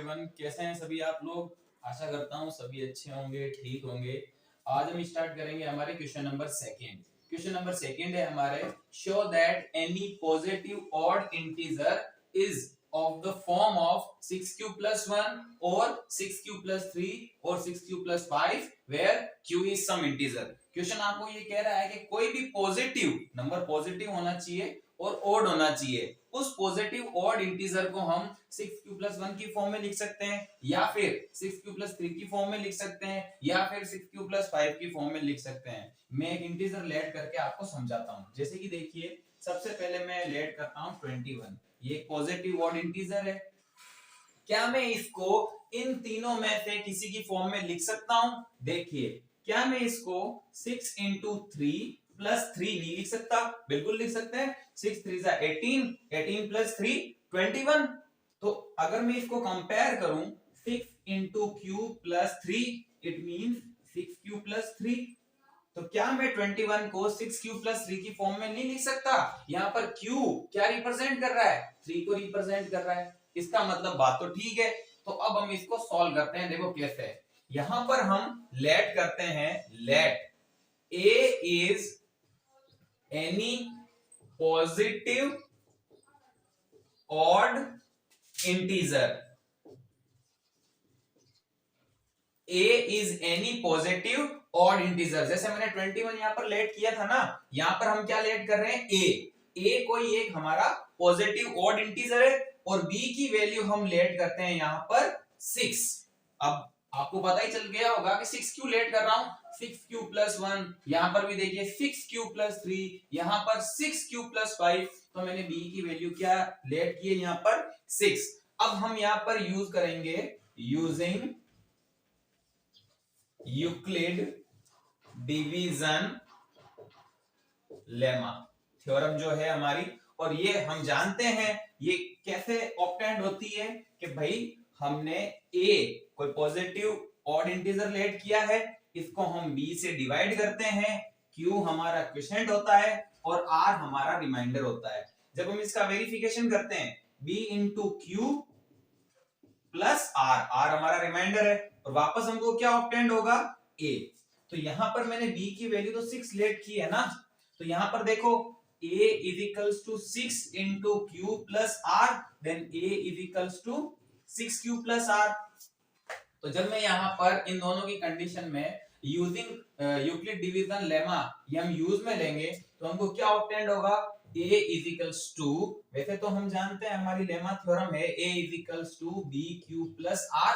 Everyone, कैसे हैं सभी आप लोग। आशा करता हूँ सभी अच्छे होंगे, ठीक होंगे। आज हम स्टार्ट करेंगे हमारे question number second. Question number second है हमारे, show that any positive odd integer is of the form of 6 cube plus 1 or 6 cube plus 3 or 6 cube plus 5 where q is some integer। Question आपको ये कह रहा है कि कोई भी पॉजिटिव नंबर पॉजिटिव होना चाहिए और ओड होना चाहिए। उस पॉजिटिव ऑड इंटीजर को हम 6q plus 1 की फॉर्म में लिख सकते हैं, या फिर 6q plus 3 की फॉर्म में लिख सकते हैं, या फिर 6q plus 5 की फॉर्म में लिख सकते हैं। मैं एक इंटीजर लेट करके आपको समझाता हूँ। जैसे कि देखिए, सबसे पहले मैं लेट करता हूँ 21। ये पॉजिटिव ऑड इंटीजर है। क्या मैं इसको इन तीनों में से किसी की फॉर्म में लिख सकता हूं? देखिए, क्या मैं इसको 6 into 3 plus 3 नहीं लिख सकता? बिल्कुल लिख सकते हैं। 6 3 जा 18, 18 plus 3 21। तो अगर मैं इसको कंपेयर करूं 6 into q plus 3, it means 6q plus 3। तो क्या मैं 21 को 6q plus 3 की फॉर्म में नहीं लिख सकता? यहाँ पर q क्या रिप्रेजेंट कर रहा है? 3 को रिप्रेजेंट कर रहा है। इसका मतलब बात तो ठीक है। तो अब हम इसको सॉल्व करते हैं। देखो कैसे है। यहां पर हम लेट करते हैं, let a is any positive odd integer. a is any positive odd integer. जैसे मैंने 21 यहां पर लेट किया था ना, यहां पर हम क्या लेट कर रहे हैं? a कोई एक हमारा पॉजिटिव ऑड इंटीजर है और b की वैल्यू हम लेट करते हैं यहां पर 6। अब आपको पता ही चल गया होगा कि 6 क्यों लेट कर रहा हूं। 6q plus 1, यहां पर भी देखिए 6q plus 3, यहां पर 6q plus 5। तो मैंने b की वैल्यू क्या लेट की है यहां पर 6। अब हम यहां पर यूज करेंगे using Euclid division lemma theorem जो है हमारी। और ये हम जानते हैं ये कैसे ऑब्टेंड होती है कि भाई हमने a कोई पॉजिटिव ऑड इंटीजर लेट किया है, इसको हम b से डिवाइड करते हैं। q हमारा क्वोशिएंट होता है और r हमारा रिमाइंडर होता है। जब हम इसका वेरिफिकेशन करते हैं b into q plus r, r हमारा रिमाइंडर है, और वापस हमको क्या ऑब्टेंड होगा? a। तो यहां पर मैंने b की वैल्यू तो 6 लेट की है ना, तो यहां पर देखो a is equals to 6 into q plus r, then a is equals to 6q plus r। तो जब मैं यहां पर इन दोनों की कंडीशन में यूजिंग यूक्लिड डिवीजन लेमा ये हम यूज में लेंगे तो हमको क्या ऑब्टेंड होगा? a is equals to, वैसे तो हम जानते हैं हमारी लेमा थ्योरम है a is equals to bq plus r।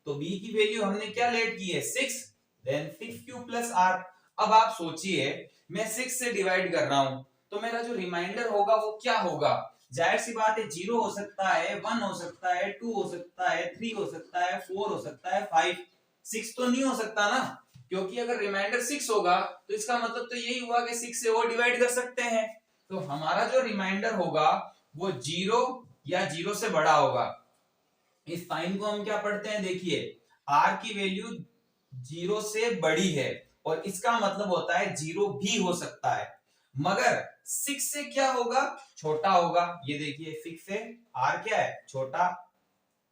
तो b की वैल्यू हमने क्या लेट की है? 6, then 6q plus r। अब आप सोचिए, मैं 6 से डिवाइड कर रहा हूं तो मेरा जो रिमाइंडर होगा वो क्या होगा? जाहिर सी बात है 0 हो सकता है, 1 हो सकता है, 2 हो सकता है, 3 हो सकता है, 4 हो सकता है, 5, 6 तो नहीं हो सकता ना, क्योंकि अगर रिमाइंडर 6 होगा तो इसका मतलब तो यही हुआ कि 6 से वो डिवाइड कर सकते हैं। तो हमारा जो रिमाइंडर होगा वो 0 या 0 से बड़ा होगा। इस साइन को हम क्या पढ़ते हैं? देखिए, r की वैल्यू 0 से बड़ी है और इसका मतलब होता है 0 भी हो सकता है, मगर 6 से क्या होगा? छोटा होगा। ये देखिए 6 से r क्या है? छोटा।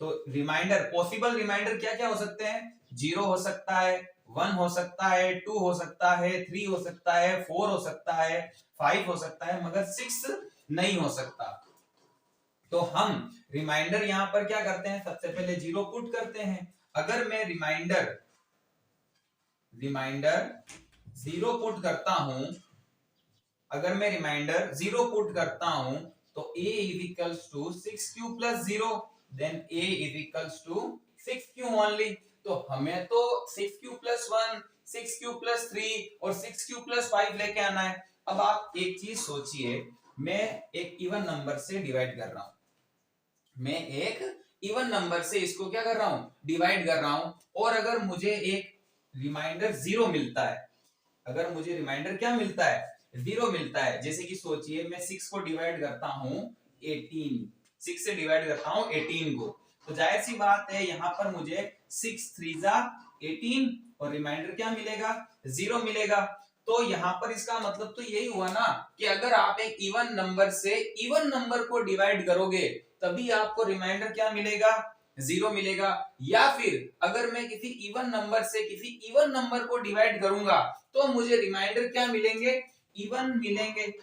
तो रिमाइंडर, पॉसिबल रिमाइंडर क्या क्या हो सकते हैं? 0 हो सकता है, 1 हो सकता है, 2 हो सकता है, 3 हो सकता है, 4 हो सकता है, 5 हो सकता है, मगर 6 नहीं हो सकता। तो हम रिमाइंडर यहां पर क्या करते हैं? सबसे पहले 0 पुट करते हैं। अगर मैं रिमाइंडर 0 पुट करता हूं, अगर मैं रिमाइंडर 0 पुट करता हूं तो a is equals to 6q plus 0, then a is equals to 6q only। तो हमें तो 6q plus 1, 6q plus 3 और 6q plus 5 लेके आना है। अब आप एक चीज सोचिए, मैं एक इवन नंबर से डिवाइड कर रहा हूं, मैं एक इवन नंबर से इसको क्या कर रहा हूं? डिवाइड कर रहा हूं। और अगर मुझे एक रिमाइंडर 0 मिलता है, अगर मुझे रिमाइंडर क्या मिलता है? 0 मिलता है। जैसे कि सोचिए, मैं 6 को डिवाइड करता हूं 18, 6 से डिवाइड करता हूं 18 को, तो जाहिर सी बात है यहां पर मुझे 6 3 जा 18 और रिमाइंडर क्या मिलेगा? 0 मिलेगा। तो यहां पर इसका मतलब तो यही हुआ ना कि अगर आप एक इवन नंबर से इवन नंबर को डिवाइड करोगे तभी आपको रिमाइंडर क्या मिलेगा? जीरो मिलेगा। या फिर अगर मैं किसी इवन नंबर से किसी इवन नंबर को डिवाइड करूंगा तो मुझे रिमाइंडर क्या मिलेंगे, इवन मिलेंगे।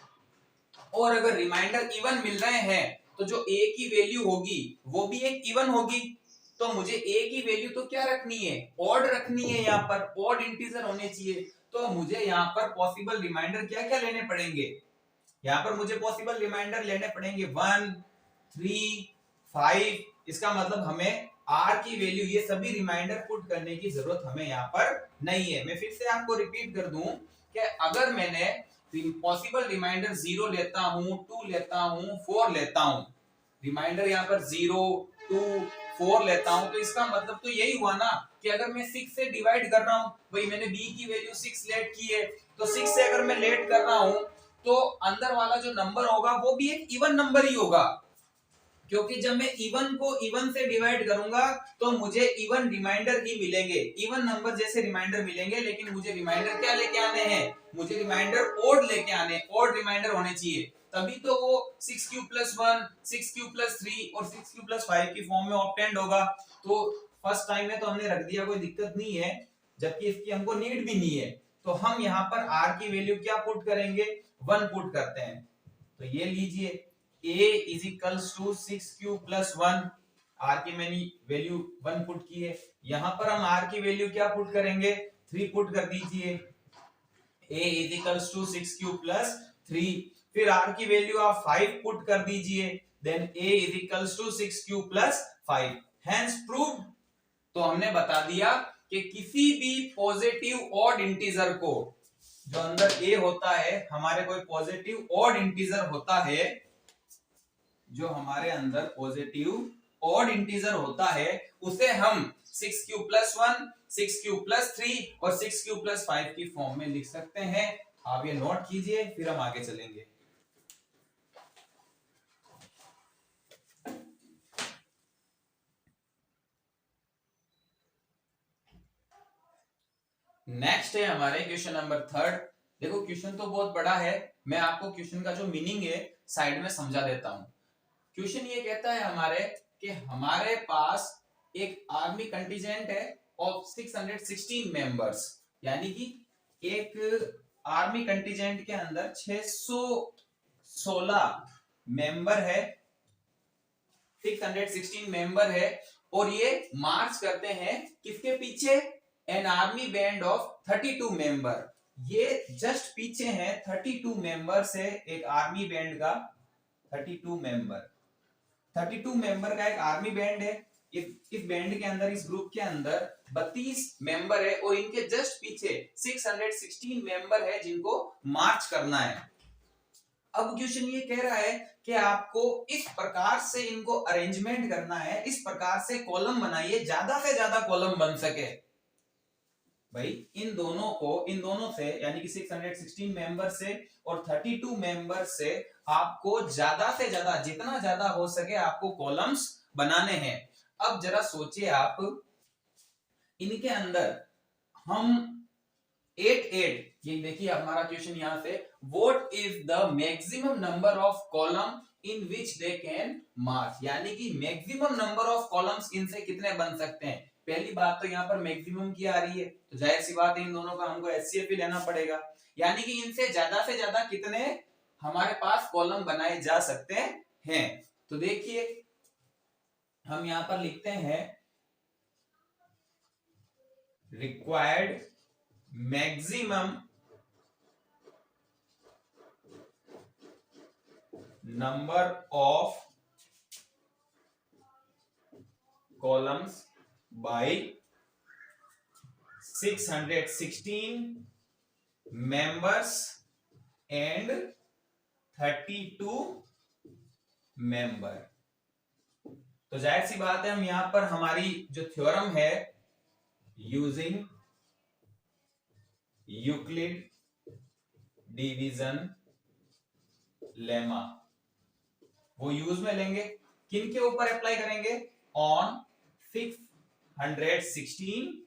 और अगर रिमाइंडर इवन मिल रहे हैं तो जो a की वैल्यू होगी वो भी एक इवन होगी, तो मुझे a की वैल्यू तो क्या रखनी है, ऑड रखनी है, यहाँ पर ऑड इंटीजर होने चाहिए। तो मुझे यहाँ पर पॉसिबल रिमाइंडर क्या क्या लेने पड़ेंगे, यहाँ पर मुझे पॉसिबल रिमाइंडर लेने पड़ेंगे 1, 3, 5। इसका मतलब हमें r की वैल्यू, ये सभी रिमाइंडर पुट करने की जरूरत हमें यहाँ पर नहीं है। मैं फिर से आपको रिपीट कर दूं कि अगर मैंने पॉसिबल रिमाइंडर 0 लेता हूं, 2 लेता हूं, 4 लेता हूं, रिमाइंडर यहाँ पर 0, 2, 4 लेता हूं, तो इसका मतलब तो यही हुआ ना कि अगर मैं 6 से डिवाइड कर रहा हूं, भाई मैंने b की वैल्यू 6 लेट की है, तो 6 से अगर मैं लेट कर रहा हूं तो अंदर वाला जो नंबर होगा वो भी एक इवन नंबर ही होगा, क्योंकि जब मैं इवन को इवन से डिवाइड करूंगा तो मुझे इवन रिमाइंडर ही मिलेंगे, इवन नंबर जैसे रिमाइंडर मिलेंगे। लेकिन मुझे रिमाइंडर क्या लेके आने हैं, मुझे रिमाइंडर ओड लेके आने, ओड रिमाइंडर होने चाहिए, तभी तो वो 6 + 1, 6 + 3 और 6 + 5 की फॉर्म में ऑब्टेंड होगा। तो फर्स्ट टाइम में तो हमने रख दिया, कोई दिक्कत नहीं है, जबकि इसकी हमको नीड भी नहीं है। तो हम यहाँ पर r की वैल्यू क्या पुट करेंगे, 1 पुट करते हैं। तो ये लीजिए a = 6q + 1, r की मैंने वैल्यू 1 पुट की है। यहाँ पर हम r की वैल्यू क्या पुट करेंगे, 3 पुट कर दीजिए। a = 6q + 3, फिर r की वैल्यू आप 5 पुट कर दीजिए, then a = 6q + 5, hence proved. तो हमने बता दिया कि किसी भी पॉजिटिव ऑड इंटीजर को, जो अंदर a होता है, हमारे कोई पॉजिटिव ऑड इंटीजर होता है, जो हमारे अंदर पॉजिटिव ऑड इंटीजर होता है, उसे हम 6q + 1, 6q + 3 और 6q + 5 की फॉर्म में लिख सकते हैं। आप ये नोट कीजिए, फिर हम आगे चलेंगे। नेक्स्ट है हमारे क्वेश्चन नंबर 3। देखो क्वेश्चन तो बहुत बड़ा है, मैं आपको क्वेश्चन का जो मीनिंग है साइड में समझा देता हूं। क्वेश्चन ये कहता है हमारे कि हमारे पास एक आर्मी कंटिजेंट है ऑफ 616 मेंबर्स, यानी कि एक आर्मी कंटिजेंट के अंदर 616 मेंबर है, 616 मेंबर है, और ये मार्च करते हैं किसके पीछे, an army band of 32 member. ये जस्ट पीछे हैं 32 मेंबर से एक आर्मी बैंड का, 32 मेंबर का एक आर्मी बैंड है। इस बैंड के अंदर, इस ग्रुप के अंदर 32 मेंबर है, और इनके जस्ट पीछे 616 मेंबर है जिनको मार्च करना है। अब क्वेश्चन ये कह रहा है कि आपको इस प्रकार से इनको अरेंजमेंट करना है, इस प्रकार से कॉलम बनाइए, ज्यादा से ज्यादा कॉलम बन सके। भाई इन दोनों से यानी कि 616 मेंबर से और 32 मेंबर से आपको ज्यादा से ज्यादा, जितना ज्यादा हो सके आपको कॉलम्स बनाने हैं। अब जरा सोचिए आप, इनके अंदर हम 8 ये देखिए हमारा क्वेश्चन यहां से, what is the maximum number of column in which they can march, यानी कि मैक्सिमम नंबर ऑफ कॉलम्स इनसे कितने बन सकते हैं। पहली बात तो यहाँ पर मैक्सिमम की आ रही है, तो जाहिर सी बात है इन दोनों का हमको एचसीएफ ही लेना पड़ेगा, यानी कि इनसे ज्यादा कितने हमारे पास कॉलम बनाए जा सकते हैं। तो देखिए हम यहाँ पर लिखते हैं required maximum number of columns by 616 members and 32 member. तो जाहिर सी बात है हम यहां पर हमारी जो थ्योरम है यूजिंग यूक्लिड डिवीजन लेमा, वो यूज में लेंगे। किन के ऊपर अप्लाई करेंगे, ऑन 616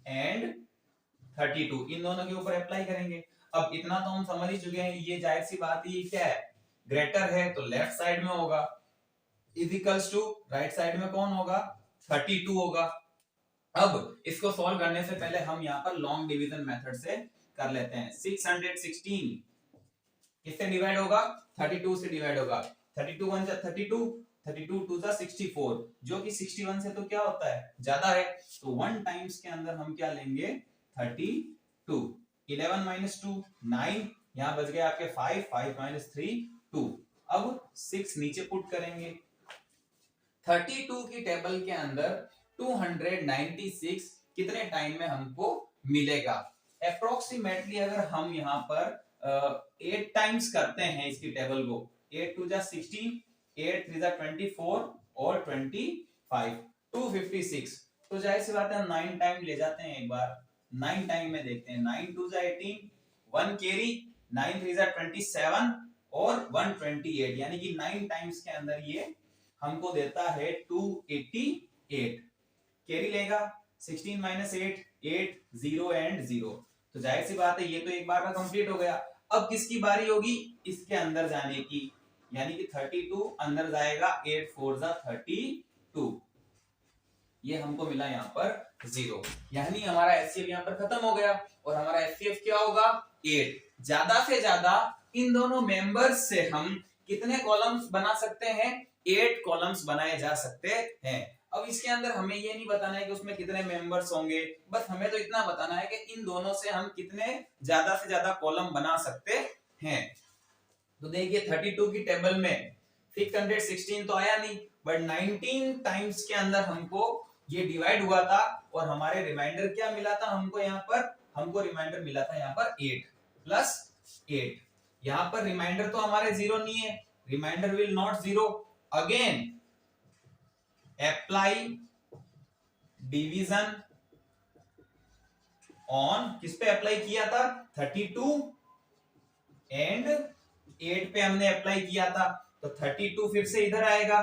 एंड 32, इन दोनों के ऊपर अप्लाई करेंगे। अब इतना तो हम समझ ही चुके हैं, ये जाहिर सी बात है, ये क्या है, ग्रेटर है तो लेफ्ट साइड में होगा, is equals to right side में कौन होगा, 32 होगा। अब इसको सॉल्व करने से पहले हम यहाँ पर लॉन्ग डिवीजन मेथड से कर लेते हैं। 616 किससे डिवाइड होगा? 32 से डिवाइड होगा। 32 1 जा 32, 32 2 जा 64, जो कि 61 से तो क्या होता है, ज्यादा है। तो 1 टाइम्स के अंदर हम क्या लेंगे? 32। 11 माइनस 2 9, यहाँ बच गए आपके 5, 5 माइनस 3 2। अब 6 नीचे पुट करेंगे। 32 की टेबल के अंदर 296 कितने टाइम में हमको मिलेगा? अप्रोक्सीमेटली अगर हम यहाँ पर 8 टाइम्स करते हैं इसकी टेबल को, 8 2 जा 16, 8 3 जा 24 और 25, 256। तो जाहिर सी बात है 9 टाइम ले जाते हैं एक बार। 9 टाइम में देखते हैं। 9 2 जा 18, 1 कैरी, 9 3 जा 27 और 128, यानी कि 9 टाइम्स के अंदर ये हमको देता है 288। कैरी लेगा 16 माइनस 8, 8 0 एंड 0। तो जाहिर सी बात है ये तो एक बार में कंप्लीट हो गया। अब किसकी बारी होगी इसके अंदर जाने की? यानी कि 32 अंदर जाएगा, 8 4 जा 32, ये हमको मिला यहाँ पर 0। यानी हमारा एचसीएफ यहाँ पर खत्म हो गया और हमारा एचसीएफ क्या होगा? 8। ज्यादा से ज्यादा इन दोनों मेंबर्स से हम कितने कॉलम्स बना सकते हैं? 8 कॉलम्स बनाए जा सकते हैं। अब इसके अंदर हमें ये नहीं बताना है कि उसमें कितने मेंबर्स होंगे, बस हमें तो इतना बताना है कि इन दोनों से हम कितने ज्यादा से ज्यादा कॉलम बना सकते हैं। तो देखिए 32 की टेबल में 616 तो आया नहीं, बट 19 टाइम्स के अंदर हमको ये डिवाइड हुआ था और हमारे रिमाइंडर क्या मिला था हमको? यहाँ पर हमको रिमाइंडर मिला था यहाँ पर 8 प्लस 8। यहाँ पर रिमाइंडर तो हमारे 0 नहीं है, remainder will not 0। Again apply division on, किस पे अप्लाई किया था? 32 एंड 8 पे हमने अप्लाई किया था। तो 32 फिर से इधर आएगा,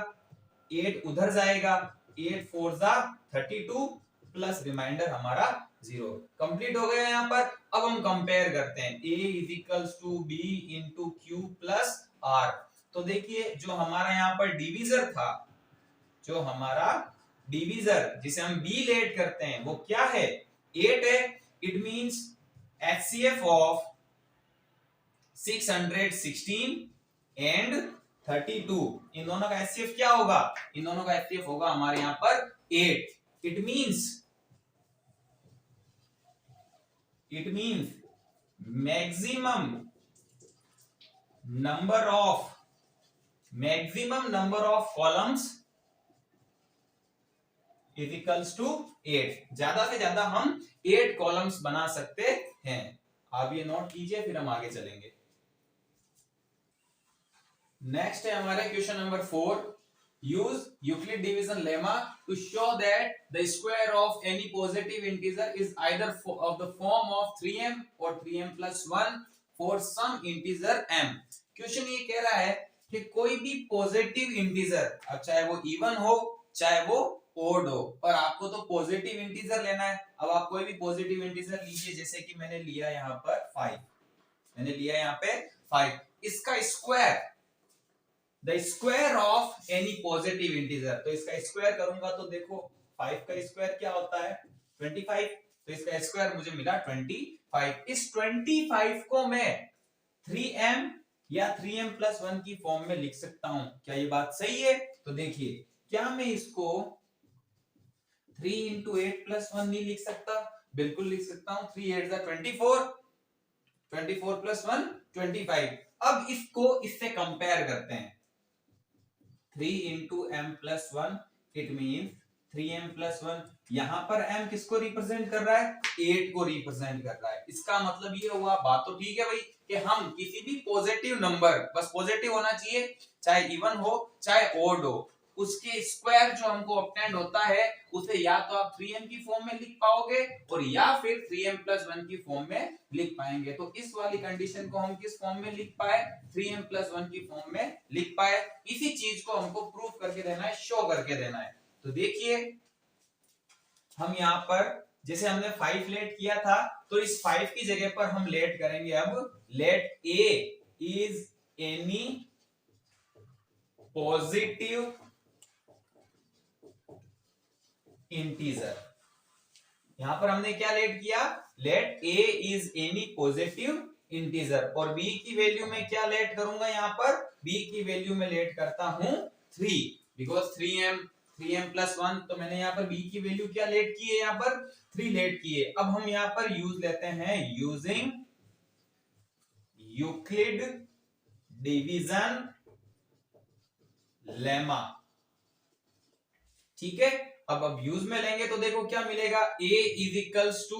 8 उधर जाएगा, 8 4 जा 32 प्लस रिमाइंडर हमारा 0। कंप्लीट हो गया यहाँ पर। अब हम कंपेयर करते हैं, a is equals to b into Q plus r। तो देखिए जो हमारा यहाँ पर डिवीजर था, जो हमारा डिवीजर जिसे हम b लेट करते हैं वो क्या है? 8 है। It means HCF of 616 and 32, इन दोनों का HCF क्या होगा? इन दोनों का HCF होगा हमारे यहाँ पर 8। It means maximum number of columns is equals to 8। ज्यादा से ज्यादा हम 8 कॉलम्स बना सकते हैं। आप ये नोट कीजिए, फिर हम आगे चलेंगे। नेक्स्ट है हमारे question number 4। Use Euclid division lemma to show that the square of any positive integer is either of the form of 3m और 3m plus 1 for some integer m। Question ये कह रहा है कि कोई भी पॉजिटिव इंटीजर, अब चाहे वो इवन हो चाहे वो ओड हो, पर आपको तो पॉजिटिव इंटीजर लेना है। अब आप कोई भी पॉजिटिव इंटीजर लीजिए, जैसे कि मैंने लिया यहाँ पर 5, मैंने लिया यहाँ पे 5, इसका square, the square of any positive integer, तो इसका स्क्वायर करूंगा तो देखो 5 का स्क्वायर क्या होता है? 25। तो इसका स्क्वायर मुझे मिला 25। इस 25 को मैं 3m या 3m plus 1 की फॉर्म में लिख सकता हूं। क्या ये बात सही है? तो देखिए, क्या मैं इसको 3 into 8 plus 1 नहीं लिख सकता? बिल्कुल लिख सकता हूं। 3 8 जा 24, 24 plus 1 25। अब इसको इससे कंपेयर करते हैं। 3 into m plus 1, it means 3m plus 1। यहां पर m किसको रिप्रेजेंट कर रहा है? 8 को रिप्रेजेंट कर रहा है। इसका मतलब ये हुआ, बात तो ठीक है भाई, कि हम किसी भी पॉजिटिव नंबर, बस पॉजिटिव होना चाहिए, चाहे इवन हो चाहे ओड हो, उसके स्क्वायर जो हमको ऑब्टेंड होता है उसे या तो आप 3m की फॉर्म में लिख पाओगे और या फिर 3m plus 1 की फॉर्म में लिख पाएंगे। तो इस वाली कंडीशन को हम किस फॉर्म में लिख पाए? 3m plus 1 की फॉर्म में लिख पाए। इसी चीज को हमको प्रूव करके देना है, शो करके देना है। तो देखिए हम यहाँ पर जैसे हमने 5 लेट किया था, तो इस 5 की जगह पर हम लेट करेंगे अब let a is any positive integer. यहां पर हमने क्या लेट किया, let a is any positive integer, और b की वैल्यू में क्या लेट करूंगा, यहां पर b की वैल्यू में लेट करता हूं 3, बिकॉज 3m प्लस 1, तो मैंने यहाँ पर b की वैल्यू क्या लेट की है, यहाँ पर 3 लेट की है। अब हम यहाँ पर यूज लेते हैं यूजिंग यूक्लिड डिवीजन लेमा, ठीक है। अब यूज में लेंगे तो देखो क्या मिलेगा, a is equals to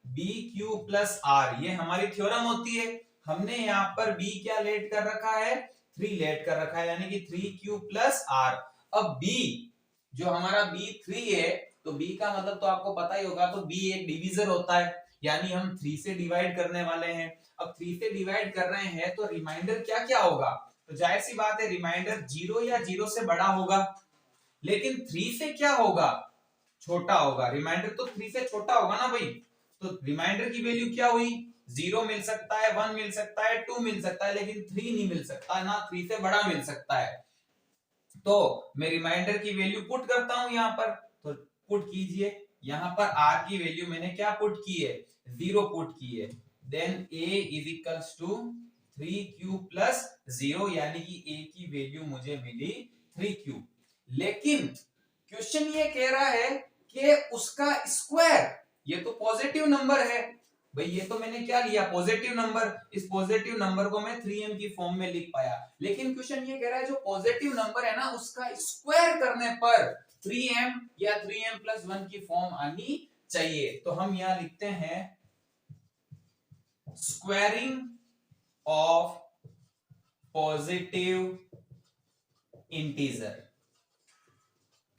B Q plus R, ये हमारी थ्योरम होती है। हमने यहाँ पर b क्या लेट कर रखा है, 3 लेट कर रखा है, यानी कि 3q प्लस आर। अब b जो हमारा b3 है, तो b का मतलब तो आपको पता ही होगा, तो b एक डिवीजर होता है, यानी हम 3 से डिवाइड करने वाले हैं। अब 3 से डिवाइड कर रहे हैं तो रिमाइंडर क्या क्या होगा, तो जाहिर सी बात है रिमाइंडर 0 या 0 से बड़ा होगा, लेकिन 3 से क्या होगा, छोटा होगा। रिमाइंडर तो 3 से छोटा होगा ना भाई, तो रिमाइंडर की वैल्यू क्या हुई, 0 मिल सकता है, 1 मिल सकता है, 2 मिल सकता है, लेकिन 3 नहीं मिल सकता ना, 3 से बड़ा मिल सकता है। तो मैं रिमाइंडर की वैल्यू पुट करता हूं यहां पर, तो पुट कीजिए, यहां पर r की वैल्यू मैंने क्या पुट की है, 0 पुट की है। Then a is equals to 3q plus 0, यानी कि a की वैल्यू मुझे मिली 3q। लेकिन क्वेश्चन ये कह रहा है कि उसका स्क्वायर, ये तो पॉजिटिव नंबर है भाई, ये तो मैंने क्या लिया, पॉजिटिव नंबर, इस पॉजिटिव नंबर को मैं 3m की फॉर्म में लिख पाया। लेकिन क्वेश्चन ये कह रहा है जो पॉजिटिव नंबर है ना, उसका स्क्वायर करने पर 3m या 3m प्लस 1 की फॉर्म आनी चाहिए। तो हम यहां लिखते हैं स्क्वायरिंग ऑफ पॉजिटिव इंटीजर।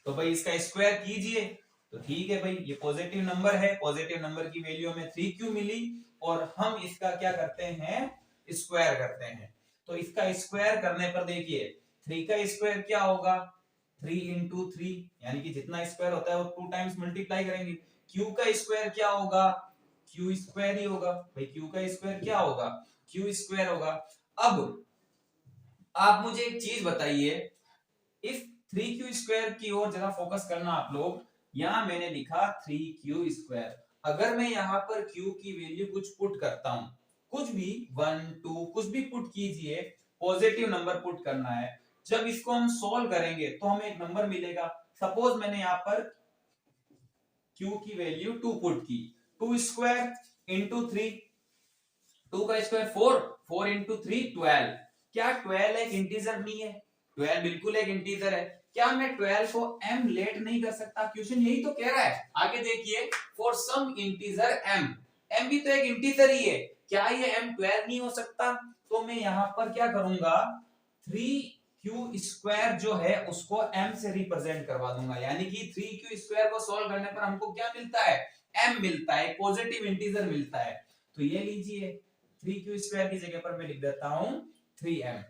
तो भाई इसका स्क्वायर कीजिए, तो ठीक है भाई, ये पॉजिटिव नंबर है, पॉजिटिव नंबर की वैल्यू हमें 3q मिली, और हम इसका क्या करते हैं, स्क्वायर करते हैं। तो इसका स्क्वायर करने पर देखिए 3 का स्क्वायर क्या होगा, 3 इंटू 3, यानी कि जितना स्क्वायर होता है वो 2 टाइम्स मल्टीप्लाई करेंगे। q का स्क्वायर क्या होगा, q स्क्वायर ही होगा भाई, q का स्क्वायर क्या होगा, q स्क्वायर होगा। अब आप मुझे एक चीज बताइए, इस 3q स्क्वायर की ओर जरा फोकस करना आप लोग। यहां मैंने लिखा 3q स्क्वायर, अगर मैं यहां पर q की वैल्यू कुछ पुट करता हूं, कुछ भी 1 2 कुछ भी पुट कीजिए, पॉजिटिव नंबर पुट करना है। जब इसको हम सॉल्व करेंगे तो हमें एक नंबर मिलेगा। सपोज मैंने यहां पर q की वैल्यू 2 पुट की, 2 स्क्वायर इंटू 3, 2 का स्क्वायर 4, 4 इंटू 3 12। क्या 12 एक इंटीजर नहीं है, 12 बिल्कुल एक इंटीजर है। क्या मैं 12 को m लेट नहीं कर सकता, क्वेश्चन यही तो कह रहा है। आगे देखिए, फॉर सम इंटीजर m भी तो एक इंटीजर ही है, क्या ये m 12 नहीं हो सकता। तो मैं यहां पर क्या करूंगा, 3q स्क्वायर जो है उसको m से रिप्रेजेंट करवा दूंगा, यानी कि 3q स्क्वायर को सॉल्व करने पर हमको क्या मिलता है, m मिलता है, पॉजिटिव इंटीजर मिलता है। तो ये लीजिए 3q स्क्वायर की जगह पर मैं लिख देता हूं 3m,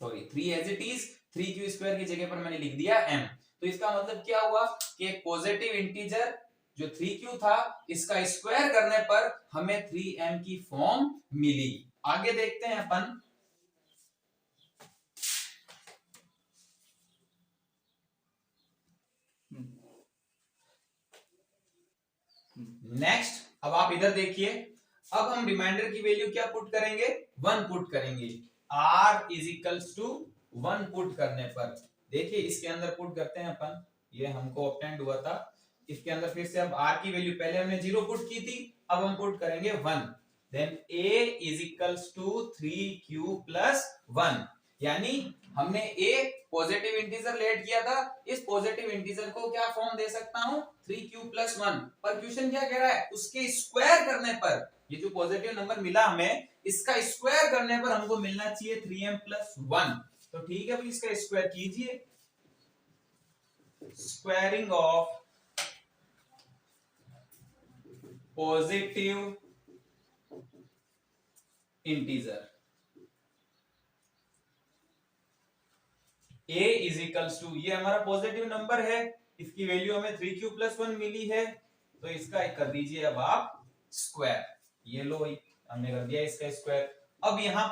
sorry 3 as it is, 3q square की जगह पर मैंने लिख दिया m। तो इसका मतलब क्या हुआ कि एक पॉजिटिव इंटीजर जो 3q था, इसका स्क्वायर करने पर हमें 3m की फॉर्म मिली। आगे देखते हैं अपन, नेक्स्ट। अब आप इधर देखिए, अब हम रिमाइंडर की वैल्यू क्या पुट करेंगे, 1 पुट करेंगे। r is equals to 1 put करने पर, देखिए इसके अंदर पुट करते हैं अपन, ये हमको ऑब्टेंड हुआ था, इसके अंदर फिर से अब r की वैल्यू पहले हमने 0 पुट की थी, अब हम पुट करेंगे 1। Then a is equals to 3q plus 1, यानी हमने a पॉजिटिव इंटीजर लेट किया था, इस पॉजिटिव इंटीजर को क्या फॉर्म दे सकता हूं, 3q प्लस 1। पर क्वेश्चन क्या कह रहा है, उसके स्क्वायर करने पर, ये जो पॉजिटिव नंबर मिला हमें, इसका स्क्वायर करने पर हमको मिलना चाहिए 3m प्लस 1। तो ठीक है भाई, इसका स्क्वायर कीजिए, squaring of positive integer, a is equals to, ये हमारा पॉजिटिव नंबर है, इसकी वैल्यू हमें 3q प्लस 1 मिली है, तो इसका कर दीजिए अब आप स्क्वायर, ये लो भाई हमने कर दिया इसका स्क्वायर। अब यहाँ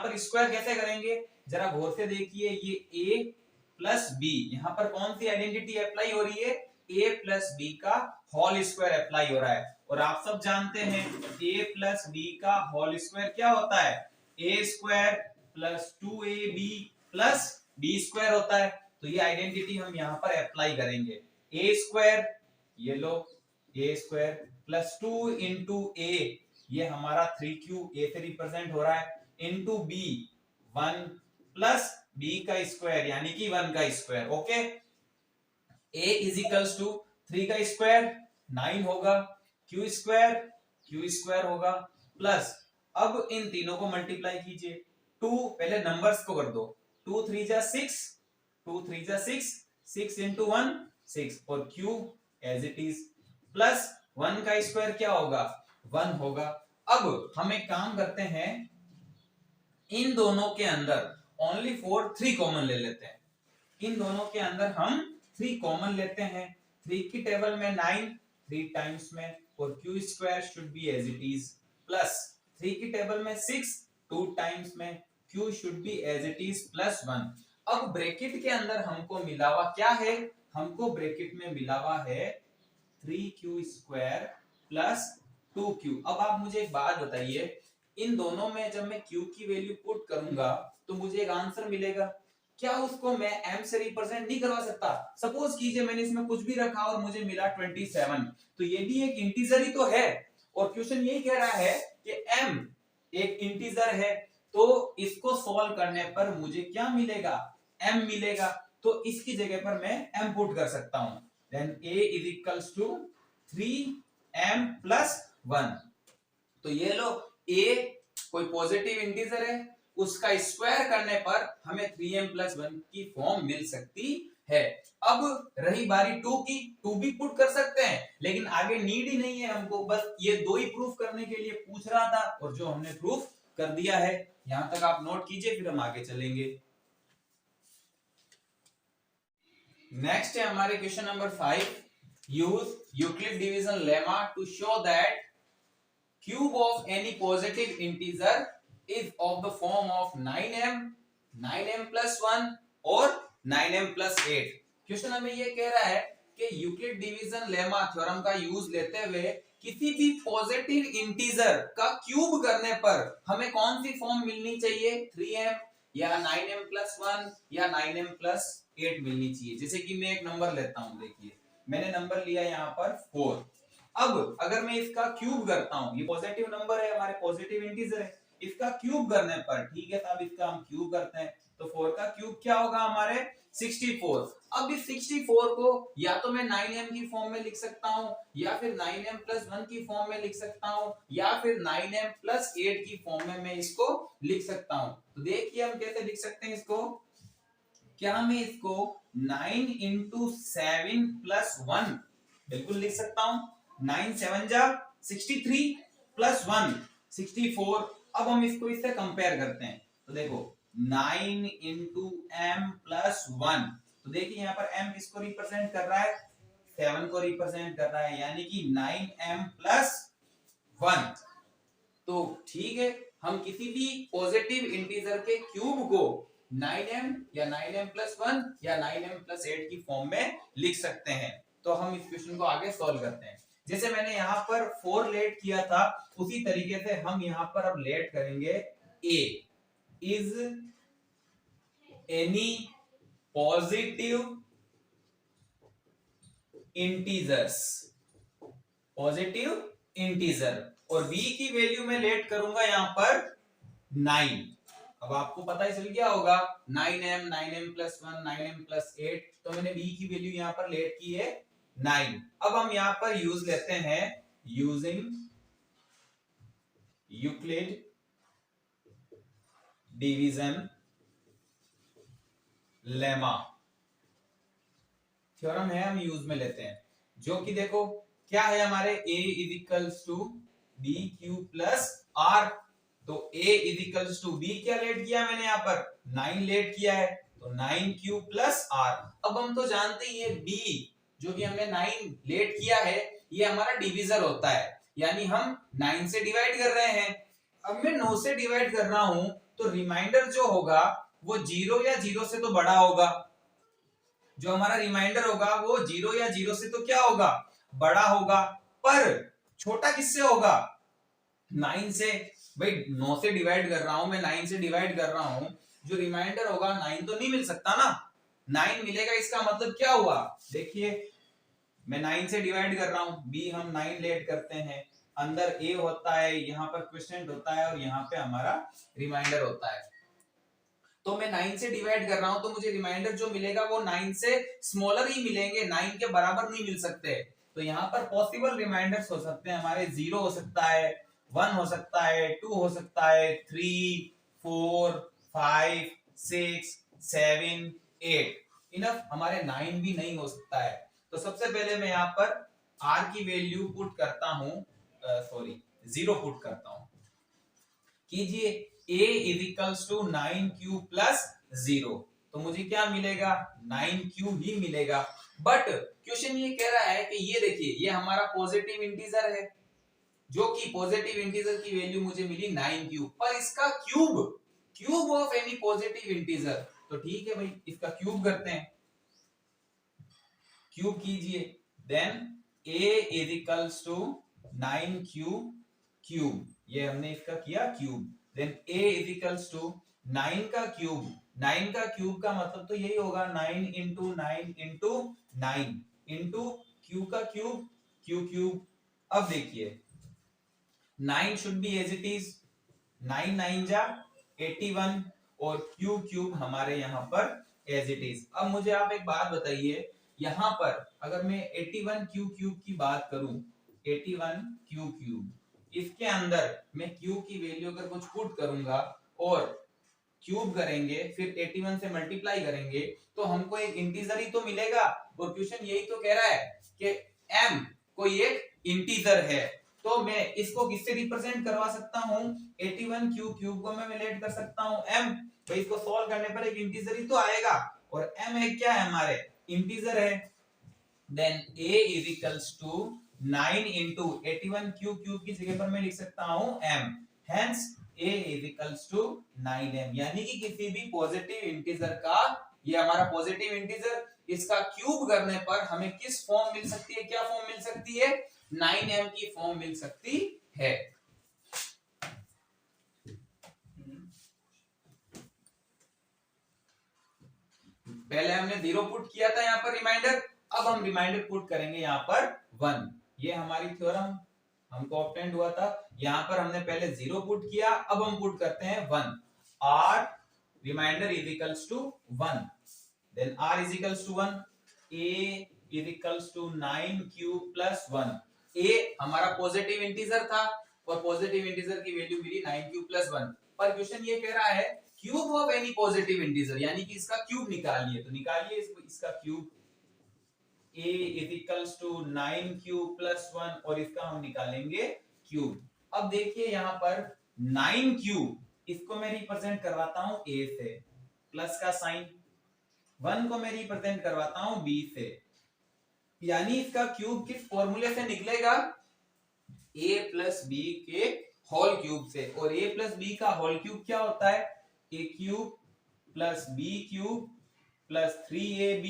पर स्क्वायर कैसे करेंगे, जरा गौर से देखिए, ये a प्लस बी, यहाँ पर कौन सी आइडेंटिटी अप्लाई हो रही है, a प्लस बी का होल स्क्वायर अप्लाई हो रहा है। और आप सब जानते हैं a प्लस बी का होल स्क्वायर क्या होता है, a square plus 2ab plus b square होता है। तो ये आइडेंटिटी हम यहाँ पर अप्लाई करेंगे, a स्क्वायर, ये लो a square plus 2 into a, ये हमारा 3q a से रिप्रेजेंट हो रहा है, इंटू b 1 प्लस b का स्क्वायर यानी कि 1 का square. Okay, a is equals to 3 का स्क्वायर 9 होगा, q स्क्वायर होगा, प्लस अब इन तीनों को मल्टीप्लाई कीजिए, 2 पहले नंबर्स को कर दो, 2 3 जा 6, 2 3 जा 6, 6 इंटू 1 6, और q as it is, plus 1 का स्क्वायर क्या होगा, 1 होगा। अब हम एक काम करते हैं, इन दोनों के अंदर ओनली फॉर 3 कॉमन ले लेते हैं, इन दोनों के अंदर हम 3 कॉमन लेते हैं, 3 की टेबल में 9 3 टाइम्स में, और q square should be as it is, plus 3 की टेबल में 6 2 टाइम्स में, q should be as it is plus 1। अब ब्रैकेट के अंदर हमको मिला हुआ क्या है, हमको ब्रैकेट में मिला हुआ है 3q स्क्वायर प्लस 2q। अब आप मुझे एक बात बताइए, इन दोनों में जब मैं q की वैल्यू पुट करूंगा तो मुझे एक आंसर मिलेगा, क्या उसको मैं m से रिप्रेजेंट नहीं करवा सकता? सपोज कीजिए मैंने इसमें कुछ भी रखा और मुझे मिला 27, तो ये भी एक इंटीजर ही तो है, और क्वेश्चन यही कह रहा है कि m एक इंटीजर है, तो इसको सॉल्व करने पर मुझे क्या मिलेगा, m मिलेगा, तो इसकी जगह पर मैं m पुट कर सकता हूं, then a is equals to 3m plus 1। तो ये लो, a कोई पॉजिटिव इंटीजर है, उसका स्क्वायर करने पर हमें 3m प्लस 1 की फॉर्म मिल सकती है। अब रही बारी 2 की, 2 भी पुट कर सकते हैं, लेकिन आगे नीड ही नहीं है हमको, बस ये दो ही प्रूफ करने के लिए पूछ रहा था, और जो हमने प्रूफ कर दिया है। यहां तक आप नोट कीजिए, फिर हम आगे चलेंगे। नेक्स्ट है हमारे question number 5, use Euclid division lemma to show that cube of any positive integer is of the form of 9m, 9m plus 1 और 9m plus 8। क्वेश्चन हमें ये कह रहा है कि यूक्लिड डिवीजन लेमा थ्योरम का यूज लेते हुए किसी भी पॉजिटिव इंटीजर का क्यूब करने पर हमें कौन सी फॉर्म मिलनी चाहिए, 3m या 9m plus 1 या 9m plus 8 मिलनी चाहिए। जैसे कि मैं एक नंबर लेता हूं, देखिए मैंने नंबर लिया यहाँ पर 4। अब अगर मैं इसका क्यूब करता हूं, ये पॉजिटिव नंबर है, हमारे पॉजिटिव इंटीजर है, इसका क्यूब करने पर, ठीक है साहब, इसका हम क्यूब करते हैं, तो 4 का क्यूब क्या होगा हमारे 64। अब इस 64 को या तो मैं 9m की फॉर्म में लिख सकता हूं, या फिर 9m प्लस 1 की फॉर्म में लिख सकता हूं, या फिर 9m प्लस 8 की फॉर्म में मैं इसको लिख सकता हूं। तो देखिए हम कैसे लिख सकते हैं इसको, क्या मैं इसको 9 इंटू 7 प्लस 1 बिल्कुल लिख सकता हूं, 9 7 जा 63 प्लस 1 64। अब हम इसको इससे कंपेयर करते हैं, तो देखो 9 इंटू m प्लस 1, तो देखिए यहाँ पर m किसको रिप्रेजेंट कर रहा है, 7 को रिप्रेजेंट कर रहा है, यानी कि 9m प्लस 1। तो ठीक है, हम किसी भी पॉजिटिव इंटीजर के क्यूब को 9m या 9m प्लस 1 या 9m प्लस 8 की फॉर्म में लिख सकते हैं। तो हम इस क्वेश्चन को आगे सॉल्व करते हैं। जैसे मैंने यहाँ पर 4 लेट किया था, उसी तरीके से हम यहाँ पर अब लेट करेंगे a is any positive integers, positive integer, और v की वैल्यू में लेट करूंगा यहाँ पर 9। अब आपको पता ही चल गया होगा 9m, 9m plus 1, 9m plus 8, तो मैंने v की वैल्यू यहाँ पर लेट की है 9। अब हम यहाँ पर यूज लेते हैं, using Euclid division lemma theorem है, हम यूज में लेते हैं, जो कि देखो क्या है हमारे a is equals to B Q plus R. तो a is equals to b क्या लेट किया मैंने यहाँ पर 9 लेट किया है, तो 9q प्लस आर। अब हम तो जानते ही है b जो कि हमने 9 लेट किया है, ये हमारा डिवीजर होता है, यानी हम 9 से डिवाइड कर रहे हैं। अब मैं 9 से डिवाइड कर रहा हूं, तो रिमाइंडर जो होगा वो 0 या 0 से तो बड़ा होगा, जो हमारा रिमाइंडर होगा वो 0 या 0 से तो क्या होगा, बड़ा होगा, पर छोटा किससे होगा, 9 से। भाई 9 से डिवाइड कर रहा हूं मैं, 9 से डिवाइड कर रहा हूं, जो रिमाइंडर होगा 9 तो नहीं मिल सकता ना, 9 मिलेगा, इसका मतलब क्या हुआ, देखिए मैं 9 से डिवाइड कर रहा हूं, बी हम 9 लेट करते हैं, अंदर ए होता है, यहाँ पर क्वेश्चन होता है, और यहाँ पे हमारा रिमाइंडर होता है। तो मैं 9 से डिवाइड कर रहा हूं, तो मुझे रिमाइंडर जो मिलेगा वो 9 से स्मॉलर ही मिलेंगे, 9 के बराबर नहीं मिल सकते। तो यहाँ पर पॉसिबल रिमाइंडर्स हो सकते हैं हमारे, 0 हो सकता है, 1 हो सकता है, 2 हो सकता है, 3, 4, 5, 6, 7, 8, इनफ हमारे 9 भी नहीं हो सकता है। तो सबसे पहले मैं यहाँ पर r की वैल्यू पुट करता हूं, सॉरी 0 पुट करता हूं, कीजिए a is equals to 9q plus 0, तो मुझे क्या मिलेगा, 9q ही मिलेगा। बट क्वेश्चन ये कह रहा है कि ये देखिए ये हमारा पॉजिटिव इंटीजर है, जो कि पॉजिटिव इंटीजर की वैल्यू मुझे मिली 9q, पर इसका cube of any positive integer, तो ठीक है भाई इसका क्यूब करते हैं, क्यूब कीजिए, then a is equals to 9q cube, ये हमने इसका किया cube, then a is equals to 9 का क्यूब, 9 का क्यूब का मतलब तो यही होगा 9 इंटू 9 इंटू 9 इंटू q का क्यूब, q क्यूब। अब देखिए 9 should be as it is, 9 9 जा 81, और q क्यूब हमारे यहाँ पर एज इट इज। अब मुझे आप एक बात बताइए, यहाँ पर अगर मैं 81 q क्यूब की बात करूं, 81 q क्यूब, इसके अंदर मैं q की वैल्यू अगर कुछ पुट करूंगा और क्यूब करेंगे, फिर 81 से मल्टीप्लाई करेंगे, तो हमको एक इंटीजर ही तो मिलेगा, और क्वेश्चन यही तो कह रहा है कि m कोई एक इंटीजर है, तो मैं इसको किससे रिप्रेजेंट करवा सकता हूं, 81 q क्यूब को मैं रिलेट कर सकता हूं m, तो इसको सॉल्व करने पर एक इंटीजर ही तो आएगा, और m एक क्या है हमारे, इंटीजर है, then a is equals to 9 into 81 cube की जगह पर मैं लिख सकता हूं m, hence a is equals to 9m, यानी कि किसी भी पॉजिटिव इंटीजर का, ये हमारा पॉजिटिव इंटीजर, इसका क्यूब करने पर हमें किस फॉर्म मिल सकती है, क्या फॉर्म मिल सकती है, 9m की फॉर्म मिल सकती है। पहले हमने 0 पुट किया था यहाँ पर रिमाइंडर, अब हम रिमाइंडर पुट करेंगे यहाँ पर 1, ये हमारी थ्योरम हमको ऑब्टेंड हुआ था, यहाँ पर हमने पहले 0 पुट किया, अब हम पुट करते हैं 1, r remainder is equals to 1, then r is equals to 1, a is equals to 9q plus 1, a हमारा पॉजिटिव इंटीजर था, और पॉजिटिव इंटीजर की वैल्यू मिली 9q प्लस 1, पर क्वेश्चन ये कह रहा है cube of any positive integer, यानी कि इसका क्यूब निकालिए, तो निकालिए इसका cube, a is equals to 9q plus 1, और इसका हम निकालेंगे क्यूब। अब देखिए यहाँ पर 9q, इसको मैं रिप्रेजेंट करवाता हूं a से, प्लस का साइन, 1 को मैं रिप्रेजेंट करवाता हूं b से, यानी इसका क्यूब किस फॉर्मूले से निकलेगा, a प्लस b के होल क्यूब से, और a प्लस b का होल क्यूब क्या होता है, a cube plus b cube plus 3ab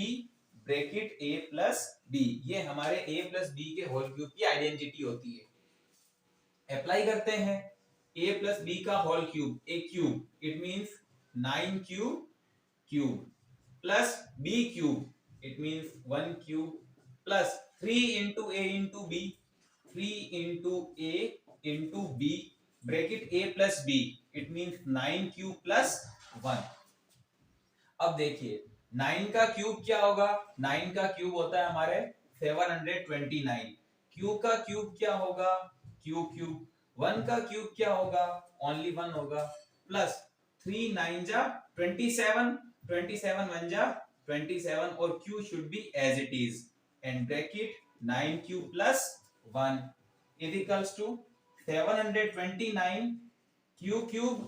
bracket a plus b, ये हमारे a प्लस b के होल क्यूब की आइडेंटिटी होती है। अप्लाई करते हैं, a प्लस b का whole cube, a cube, it means 9q cube plus b cube, it means 1 cube plus 3 into a into b, 3 into a into b bracket a plus b, it means 9q plus 1। अब देखिए 9 का cube क्या होगा, 9 का cube होता है हमारे 729, q का क्यूब क्या होगा, q क्यूब, 1 का क्यूब क्या होगा, ओनली 1 होगा, प्लस 3 9 जा 27, 27 1 जा 27, और q should be as it is, and bracket 9q plus 1 is equals to 729 q cube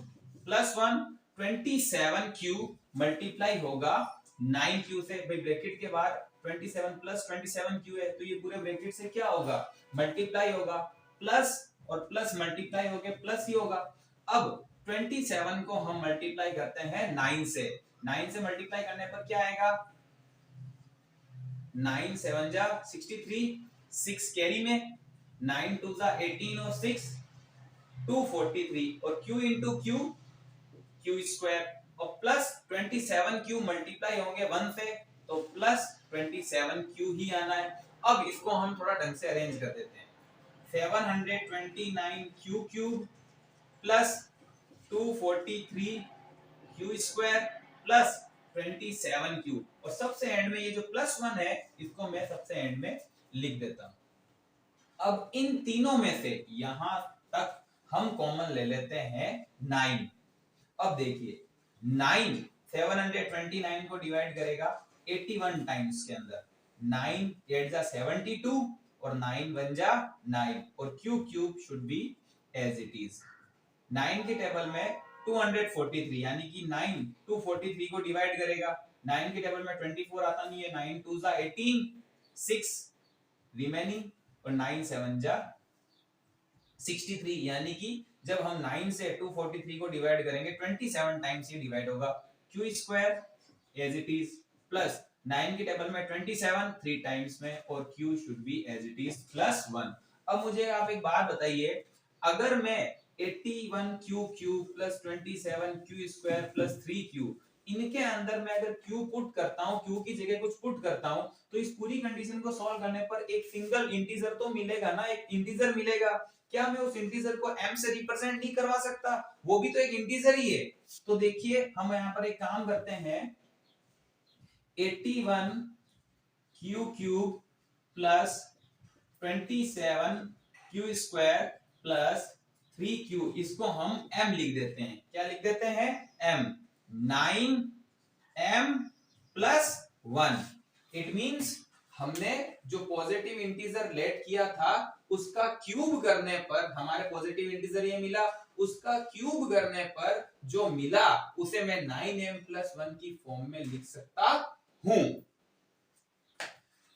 plus 1, 27q multiply होगा 9q से, भाई ब्रैकेट के बाहर 27 प्लस 27q है, तो ये पूरे ब्रैकेट से क्या होगा, मल्टीप्लाई होगा, प्लस और प्लस मल्टीप्लाई होके प्लस ही होगा। अब 27 को हम मल्टीप्लाई करते हैं 9 से, 9 से मल्टीप्लाई करने पर क्या आएगा, 9 7 जा 63, 6 कैरी में, 9 2 जा 18 और 6 243 और q into Q Q square और प्लस 27 क्यू मल्टीप्लाई होंगे 1 से तो प्लस 27 क्यू ही आना है। अब इसको हम थोड़ा ढंग से अरेंज कर देते हैं। 729 Q cube plus 243 Q square plus 27 Q और सबसे एंड में ये जो प्लस 1 है इसको मैं सबसे एंड में लिख देता हूं। अब इन तीनों में से यहां तक हम कॉमन ले लेते हैं 9। अब देखिए 9 729 को डिवाइड करेगा 81 टाइम्स के अंदर, 9 8 जा 72 और 9 1 जा 9 और q cube should be as it is. 9 के टेबल में 243 यानी कि 9 243 को डिवाइड करेगा, 9 के टेबल में 24 आता नहीं है, 9 2 जा 18 6 रिमेनिंग और 9 7 जा 63 यानी कि जब हम 9 से 243 को डिवाइड करेंगे 27 टाइम्स ये डिवाइड होगा। Q square as it is plus 9 के टेबल में 27 3 टाइम्स में और q should be as it is plus 1। अब मुझे आप एक बात बताइए, अगर मैं 81 q cube plus 27 Q square plus 3 Q इनके अंदर मैं अगर क्यू पुट करता हूं, क्यू की जगह कुछ पुट करता हूं तो इस पूरी कंडीशन को सॉल्व करने पर एक सिंगल इंटीजर तो मिलेगा ना, एक इंटीजर मिलेगा। क्या मैं उस इंटीजर को m से रिप्रेजेंट नहीं करवा सकता? वो भी तो एक इंटीजर ही है। तो देखिए हम यहाँ पर एक काम करते हैं, 81 q cube plus 27 Q square plus 3q इसको हम m लिख देते हैं। क्या लिख देते हैं? m। 9m plus 1। It means हमने जो पॉजिटिव इंटीजर लेट किया था उसका क्यूब करने पर हमारे पॉजिटिव इंटीजर ये मिला, उसका क्यूब करने पर जो मिला उसे मैं 9m प्लस 1 की फॉर्म में लिख सकता हूं।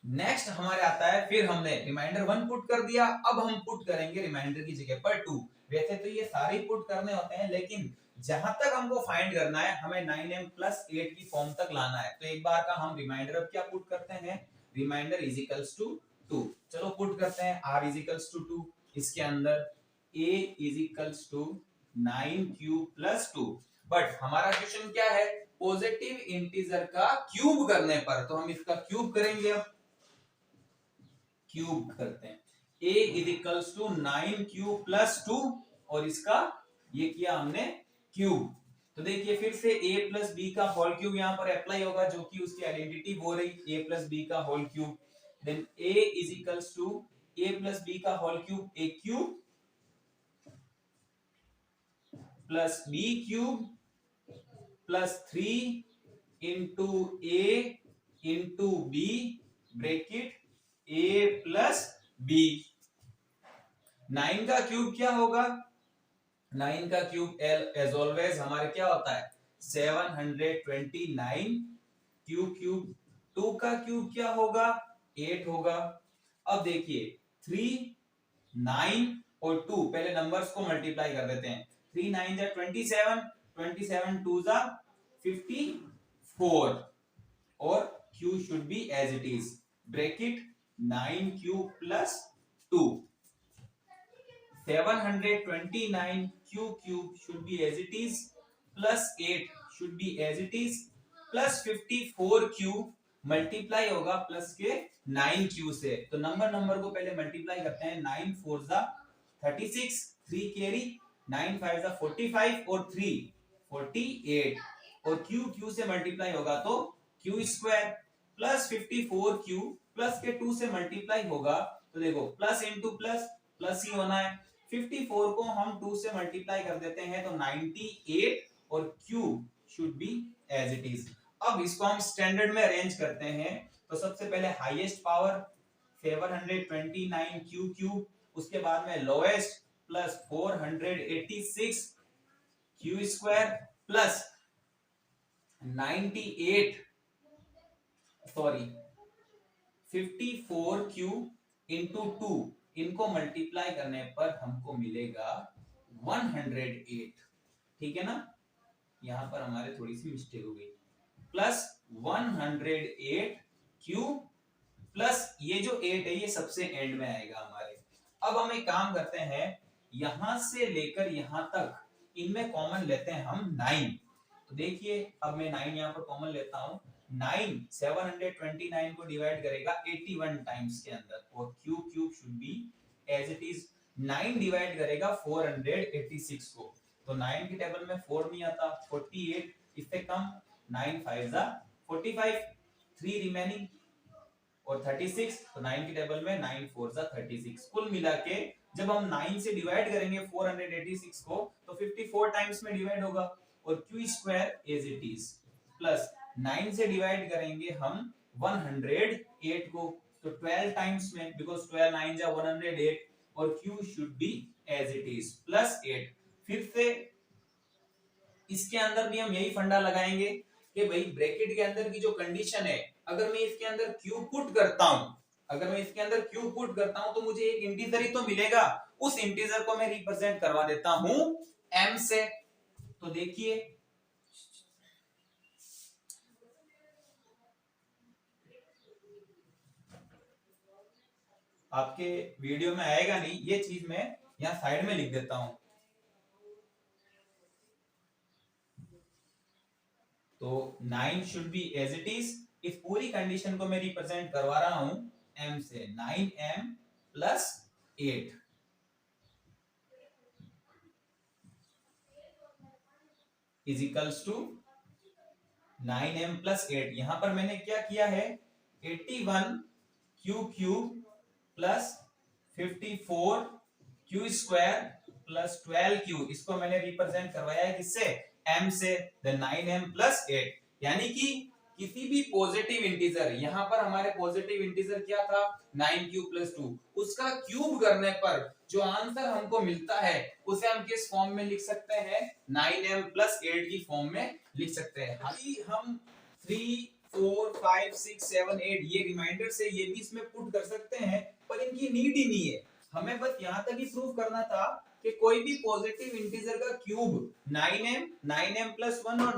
नेक्स्ट हमारे आता है, फिर हमने रिमाइंडर 1 पुट कर दिया, अब हम पुट करेंगे रिमाइंडर की जगह पर 2। वैसे तो ये सारे पुट करने होते हैं लेकिन जहां तक हमको फाइंड करना है हमें 9m प्लस 8 की फॉर्म तक लाना है। तो एक बार का हम रिमाइंडर अब क्या पुट करते हैं, रिमाइंडर इज इक्वल्स टू 2। चलो पुट करते हैं, r इज इक्वल्स टू 2, इसके अंदर a is equals to 9q plus 2। But हमारा क्वेश्चन क्या है, पॉजिटिव इंटीजर का क्यूब करने पर, तो हम इसका क्यूब करेंगे। अब क्यूब करते हैं, a is equals to 9q plus 2 और इसका ये किया हमने क्यूब। तो देखिए फिर से a प्लस बी का होल क्यूब यहाँ पर अप्लाई होगा जो कि उसकी आइडेंटिटी हो रही a प्लस बी का whole cube. Then a is equals to a plus B का whole cube a cube plus b cube plus 3 into a into b bracket a plus b। 9 का cube क्या होगा, 9 का cube as always हमारे क्या होता है 729 क्यूब क्यूब। 2 का क्यूब क्या होगा 8 होगा। अब देखिए 3 9 और 2 पहले नंबर्स को मल्टीप्लाई कर देते हैं, 3 9 जा 27 27 2 जा 54 और q should be as it is bracket 9q plus 2। 729 q cube should be as it is plus 8 should be as it is plus 54q multiply होगा प्लस के 9q से। तो नंबर को पहले मल्टीप्लाई करते हैं, 9 4 जा 36 3 कैरी, 9 5 जा 45 और 3 48 और q से मल्टीप्लाई होगा तो q square plus 54q plus के 2 से मल्टीप्लाई होगा तो देखो प्लस इंटू प्लस प्लस ही होना है। 54 को हम 2 से मल्टीप्लाई कर देते हैं तो 98 और q should be as it is. अब इसको हम स्टैंडर्ड में अरेंज करते हैं तो सबसे पहले हाईएस्ट पावर 729 q क्यूब, उसके बाद में lowest plus 486 q square plus 54q into 2, इनको मल्टीप्लाई करने पर हमको मिलेगा 108। ठीक है ना, यहां पर हमारे थोड़ी सी मिस्टेक हो गई, प्लस 108 क्यू प्लस ये जो 8 है ये सबसे एंड में आएगा हमारे। अब हम एक काम करते हैं, यहां से लेकर यहां तक इनमें कॉमन लेते हैं हम 9। तो देखिए अब मैं 9 यहां पर कॉमन लेता हूं। 9 729 को डिवाइड करेगा 81 टाइम्स के अंदर, और cube cube should be as it is. 9 divide करेगा 486 को, तो 9 की टेबल में 4 नहीं आता, 48 इससे कम, 9 5 जा 45, 3 रिमेनिंग और 36, तो 9 की टेबल में 9 4 जा 36। कुल मिला के जब हम 9 से डिवाइड करेंगे 486 को तो 54 टाइम्स में डिवाइड होगा, और q square as it is, plus 9 से डिवाइड करेंगे हम 108 को तो 12 टाइम्स में, बिकॉज 12 9 जा 108, और q should be as it is plus 8। फिर से इसके अंदर भी हम यही फंडा लगाएंगे कि भाई ब्रैकेट के अंदर की जो कंडीशन है, अगर मैं इसके अंदर क्यू पुट करता हूं, अगर मैं इसके अंदर क्यू पुट करता हूं तो मुझे एक इंटीजर ही तो मिलेगा, उस इंटीजर को मैं रिप्रेजेंट करवा देता हूं m से। तो देखिए आपके वीडियो में आएगा नहीं, ये चीज मैं यहां साइड में लिख देता हूं। तो 9 should be as it is, इस पूरी कंडीशन को मैं रिप्रेजेंट करवा रहा हूं m से, 9m plus 8 is equals to 9m plus 8। यहां पर मैंने क्या किया है, 81 q cube plus 54 q square plus 12 q, इसको मैंने रिप्रेजेंट करवाया है किससे, m से, द 9m प्लस 8। यानी कि किसी भी पॉजिटिव इंटीजर, यहां पर हमारे पॉजिटिव इंटीजर क्या था 9q प्लस 2, उसका क्यूब करने पर जो आंसर हमको मिलता है उसे हम किस फॉर्म में लिख सकते हैं, 9m प्लस 8 की फॉर्म में लिख सकते हैं। हम 3 4 5 6 7 8 ये रिमाइंडर से ये भी इसमें पुट कर सकते हैं, पर इनकी नीड ही नहीं है। हमें बस यहां तक ही प्रूव करना था कि कोई भी पॉजिटिव इंटीजर का क्यूब 9m प्लस 1 और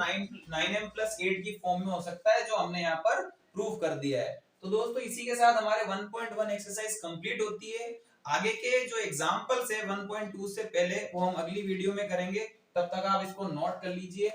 9m प्लस 8 की फॉर्म में हो सकता है, जो हमने यहाँ पर प्रूव कर दिया है। तो दोस्तों इसी के साथ हमारे 1.1 एक्सरसाइज कंप्लीट होती है। आगे के जो एग्जांपल्स है 1.2 से पहले वो हम अगली वीडियो में करेंगे, तब तक आप इसको नोट कर लीजिए।